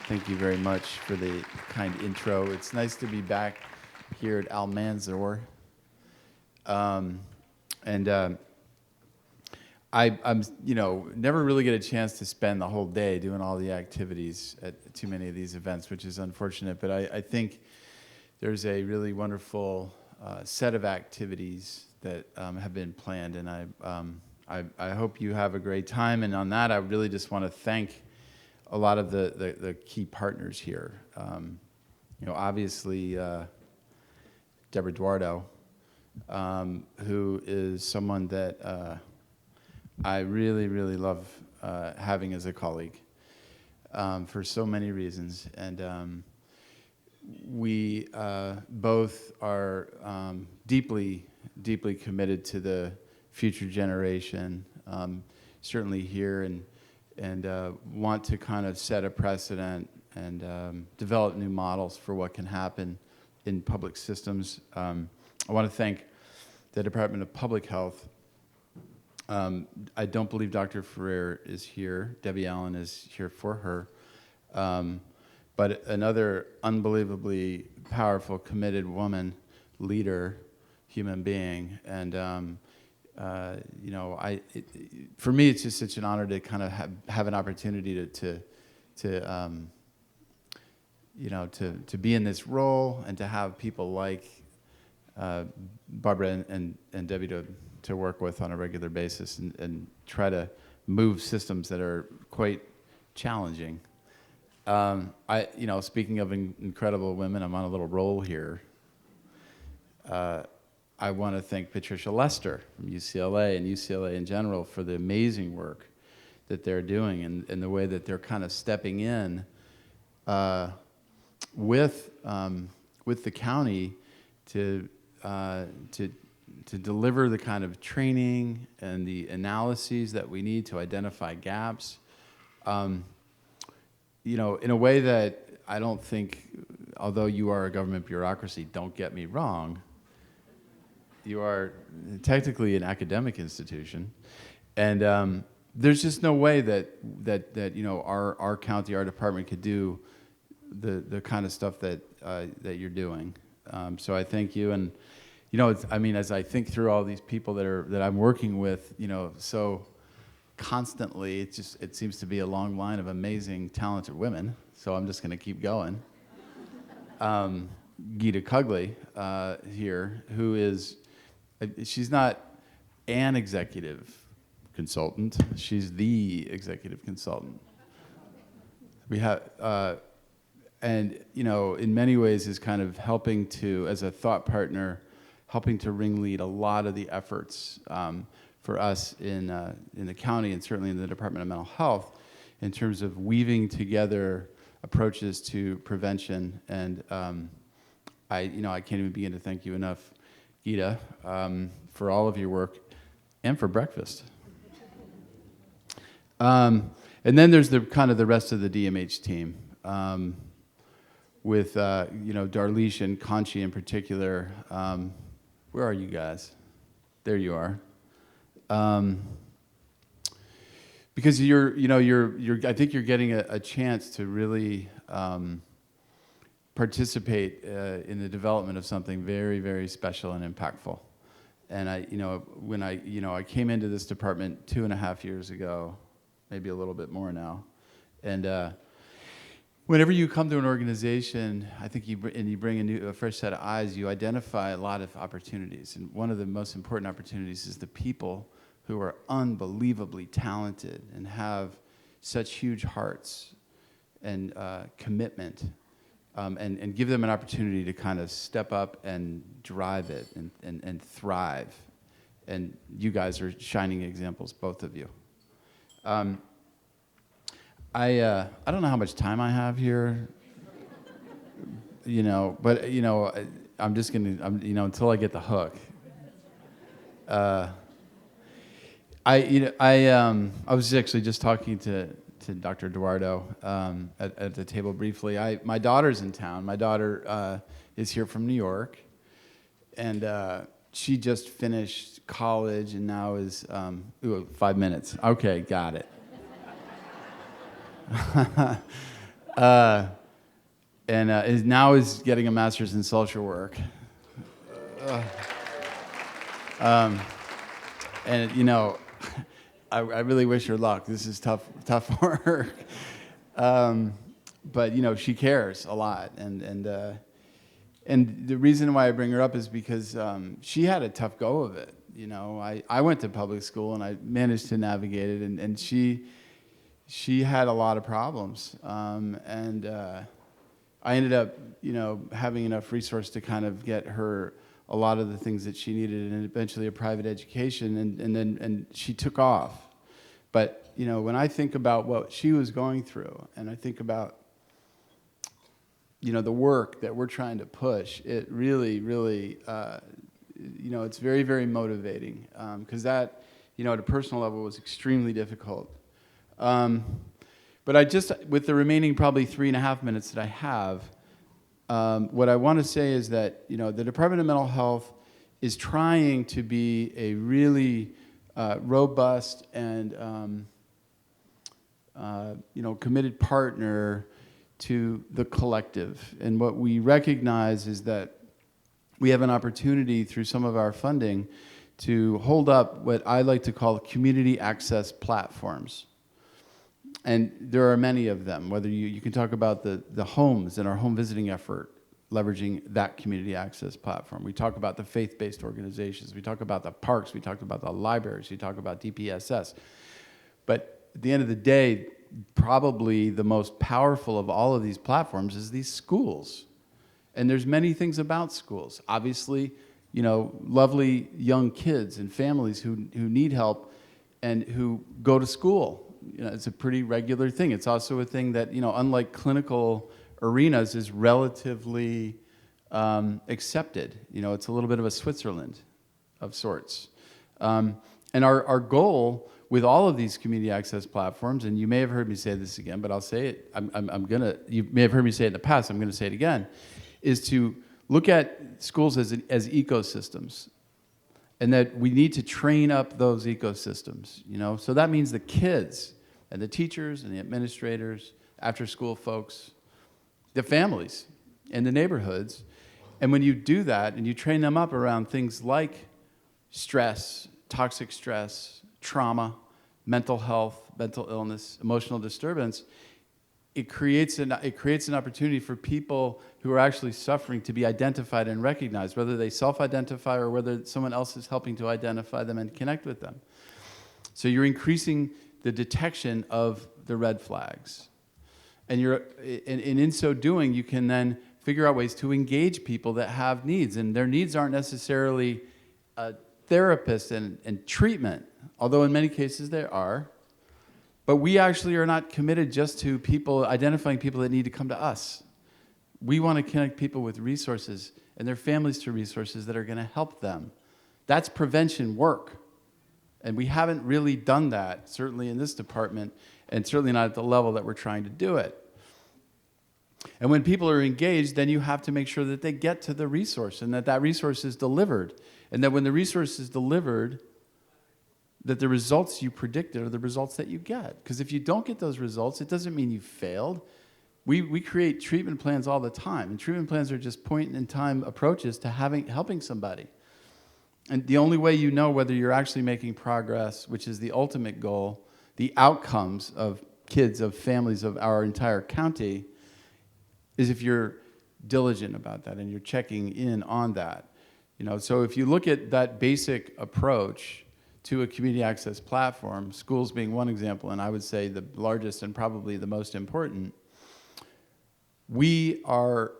Thank you very much for the kind intro. It's nice to be back here at Almanzor. And I'm, never really get a chance to spend the whole day doing all the activities at too many of these events, which is unfortunate. But I think there's a really wonderful set of activities that have been planned, and I hope you have a great time. And on that, I really just want to thank a lot of the key partners here. Obviously, Deborah Eduardo, who is someone that I really, really love having as a colleague for so many reasons. And we both are deeply, deeply committed to the future generation, certainly here, and want to kind of set a precedent and develop new models for what can happen in public systems. I want to thank the Department of Public Health. I don't believe Dr. Ferrer is here. Debbie Allen is here for her. But another unbelievably powerful, committed woman, leader, human being. And for me, it's just such an honor to kind of have an opportunity to be in this role and to have people like Barbara and Debbie to work with on a regular basis and try to move systems that are quite challenging. Speaking of incredible women, I'm on a little roll here. I want to thank Patricia Lester from UCLA and UCLA in general for the amazing work that they're doing and the way that they're kind of stepping in with the county to deliver the kind of training and the analyses that we need to identify gaps. In a way that I don't think, although you are a government bureaucracy, don't get me wrong, you are technically an academic institution, and there's just no way that our county, our department could do the kind of stuff that you're doing. So I thank you, and as I think through all these people that I'm working with, so constantly, it seems to be a long line of amazing, talented women. So I'm just going to keep going. Gita Cugley here, who is. She's not an executive consultant. She's the executive consultant. We have, and in many ways is kind of helping to, as a thought partner, helping to ringlead a lot of the efforts for us in the county and certainly in the Department of Mental Health in terms of weaving together approaches to prevention. And I can't even begin to thank you enough, Gita, for all of your work and for breakfast. And then there's the rest of the DMH team, with Darlish and Conchi in particular. Where are you guys? There you are. Because I think you're getting a chance to really participate in the development of something very, very special and impactful. And when I came into this department 2.5 years ago, maybe a little bit more now, and whenever you come to an organization, I think you bring a fresh set of eyes, you identify a lot of opportunities. And one of the most important opportunities is the people who are unbelievably talented and have such huge hearts and commitment. And give them an opportunity to kind of step up and drive it and thrive. And you guys are shining examples, both of you. I don't know how much time I have here, but I'm just gonna, until I get the hook. I was actually just talking to Dr. Eduardo at the table briefly. My daughter's in town. My daughter is here from New York, and she just finished college and now is 5 minutes. Okay, got it. and is now getting a master's in social work. And you know, I really wish her luck. This is tough work. But you know, she cares a lot, and the reason why I bring her up is because she had a tough go of it. You know, I went to public school and I managed to navigate it, and she had a lot of problems, and I ended up, you know, having enough resource to kind of get her a lot of the things that she needed, and eventually a private education, and she took off. But you know, when I think about what she was going through, and I think about, you know, the work that we're trying to push, it really, you know, it's very, very motivating, because that, you know, at a personal level was extremely difficult. But I just, with the remaining probably 3.5 minutes that I have, what I want to say is that, you know, the Department of Mental Health is trying to be a really robust and, you know, committed partner to the collective. And what we recognize is that we have an opportunity through some of our funding to hold up what I like to call community access platforms. And there are many of them, whether you can talk about the homes and our home visiting effort, leveraging that community access platform. We talk about the faith-based organizations. We talk about the parks. We talk about the libraries. We talk about DPSS. But at the end of the day, probably the most powerful of all of these platforms is these schools. And there's many things about schools. Obviously, you know, lovely young kids and families who need help and who go to school. You know, it's a pretty regular thing. It's also a thing that, you know, unlike clinical arenas, is relatively accepted. You know, it's a little bit of a Switzerland of sorts. And our goal with all of these community access platforms, and you may have heard me say this again, but I'll say it, you may have heard me say it in the past, I'm gonna say it again, is to look at schools as ecosystems. And that we need to train up those ecosystems, you know? So that means the kids and the teachers and the administrators, after-school folks, the families and the neighborhoods. And when you do that and you train them up around things like stress, toxic stress, trauma, mental health, mental illness, emotional disturbance, it creates an opportunity for people who are actually suffering to be identified and recognized, whether they self-identify or whether someone else is helping to identify them and connect with them. So you're increasing the detection of the red flags. And in so doing, you can then figure out ways to engage people that have needs. And their needs aren't necessarily a therapist and treatment, although in many cases they are. But we actually are not committed just to people, identifying people that need to come to us. We want to connect people with resources and their families to resources that are going to help them. That's prevention work. And we haven't really done that, certainly in this department, and certainly not at the level that we're trying to do it. And when people are engaged, then you have to make sure that they get to the resource and that that resource is delivered. And that when the resource is delivered, that the results you predicted are the results that you get. Because if you don't get those results, it doesn't mean you failed. We create treatment plans all the time, and treatment plans are just point-in-time approaches to helping somebody. And the only way you know whether you're actually making progress, which is the ultimate goal, the outcomes of kids, of families, of our entire county, is if you're diligent about that and you're checking in on that. You know, so if you look at that basic approach to a community access platform, schools being one example, and I would say the largest and probably the most important, we are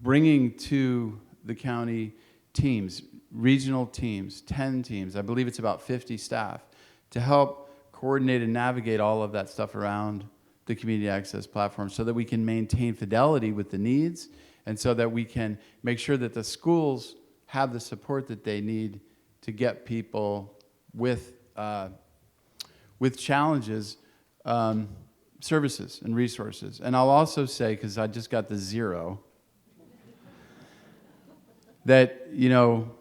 bringing to the county teams, regional teams, 10 teams, I believe it's about 50 staff, to help coordinate and navigate all of that stuff around the community access platform so that we can maintain fidelity with the needs and so that we can make sure that the schools have the support that they need to get people with challenges, services and resources. And I'll also say, because I just got the 0, that, you know,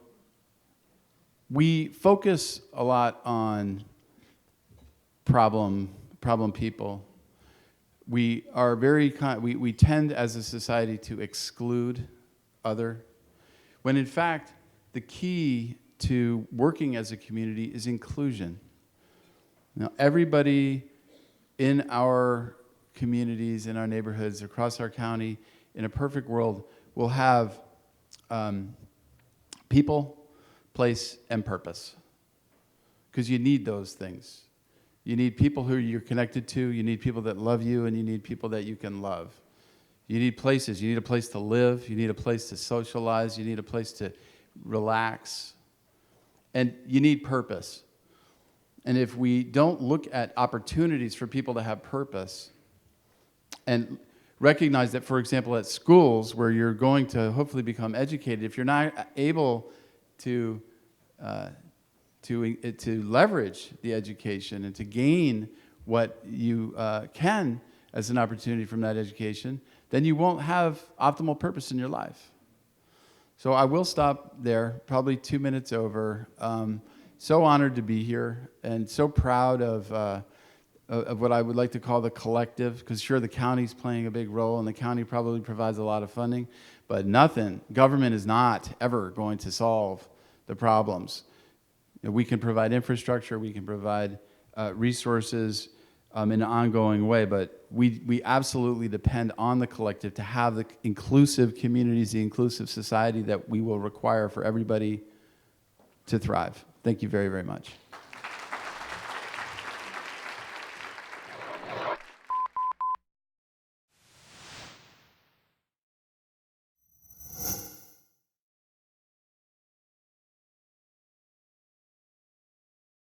we focus a lot on problem people, we are we tend as a society to exclude other, when in fact the key to working as a community is inclusion. Now, everybody in our communities, in our neighborhoods, across our county, in a perfect world, will have people, place, and purpose. Because you need those things. You need people who you're connected to, you need people that love you, and you need people that you can love. You need places. You need a place to live. You need a place to socialize. You need a place to relax. And you need purpose. And if we don't look at opportunities for people to have purpose and recognize that, for example, at schools where you're going to hopefully become educated, if you're not able to leverage the education and to gain what you can as an opportunity from that education, then you won't have optimal purpose in your life. So I will stop there, probably 2 minutes over. So honored to be here and so proud of what I would like to call the collective, because sure, the county's playing a big role and the county probably provides a lot of funding, but government is not ever going to solve the problems. We can provide infrastructure, we can provide resources in an ongoing way, but we absolutely depend on the collective to have the inclusive communities, the inclusive society that we will require for everybody to thrive. Thank you very, very much.